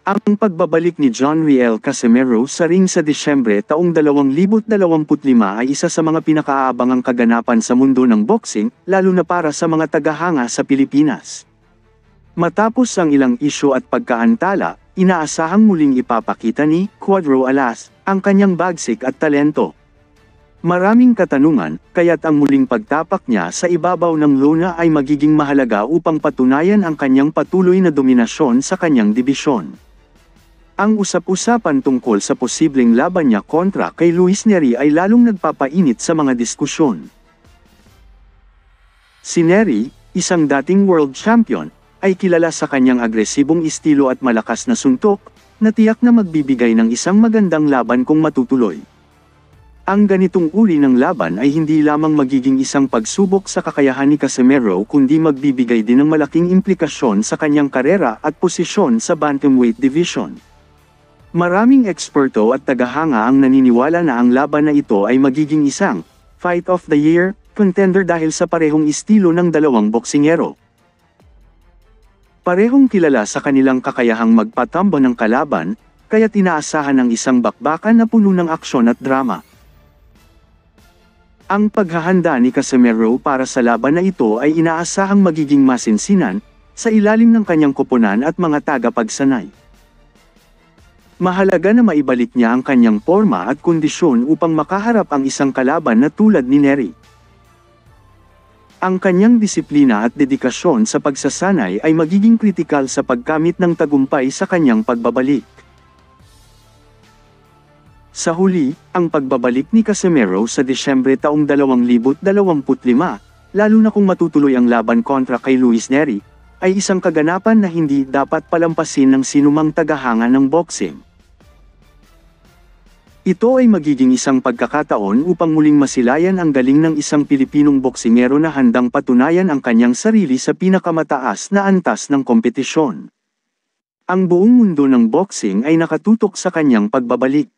Ang pagbabalik ni John Riel Casimero sa ring sa Disyembre taong 2025 ay isa sa mga pinakaabangang kaganapan sa mundo ng boxing, lalo na para sa mga tagahanga sa Pilipinas. Matapos ang ilang isyu at pagkaantala, inaasahang muling ipapakita ni Cuadro Alas ang kanyang bagsik at talento. Maraming katanungan, kaya't ang muling pagtapak niya sa ibabaw ng lona ay magiging mahalaga upang patunayan ang kanyang patuloy na dominasyon sa kanyang dibisyon. Ang usap-usapan tungkol sa posibleng laban niya kontra kay Luis Nery ay lalong nagpapainit sa mga diskusyon. Si Nery, isang dating world champion, ay kilala sa kanyang agresibong estilo at malakas na suntok, na tiyak na magbibigay ng isang magandang laban kung matutuloy. Ang ganitong uri ng laban ay hindi lamang magiging isang pagsubok sa kakayahan ni Casimero kundi magbibigay din ng malaking implikasyon sa kanyang karera at posisyon sa bantamweight division. Maraming eksperto at tagahanga ang naniniwala na ang laban na ito ay magiging isang Fight of the Year contender dahil sa parehong estilo ng dalawang boksingero. Parehong kilala sa kanilang kakayahang magpatambo ng kalaban, kaya't inaasahan ang isang bakbakan na puno ng aksyon at drama. Ang paghahanda ni Casimero para sa laban na ito ay inaasahang magiging masinsinan, sa ilalim ng kanyang koponan at mga tagapagsanay. Mahalaga na maibalik niya ang kanyang porma at kondisyon upang makaharap ang isang kalaban na tulad ni Nery. Ang kanyang disiplina at dedikasyon sa pagsasanay ay magiging kritikal sa pagkamit ng tagumpay sa kanyang pagbabalik. Sa huli, ang pagbabalik ni Casimero sa Disyembre taong 2025, lalo na kung matutuloy ang laban kontra kay Luis Nery, ay isang kaganapan na hindi dapat palampasin ng sinumang tagahanga ng boxing. Ito ay magiging isang pagkakataon upang muling masilayan ang galing ng isang Pilipinong boksingero na handang patunayan ang kanyang sarili sa pinakamataas na antas ng kompetisyon. Ang buong mundo ng boxing ay nakatutok sa kanyang pagbabalik.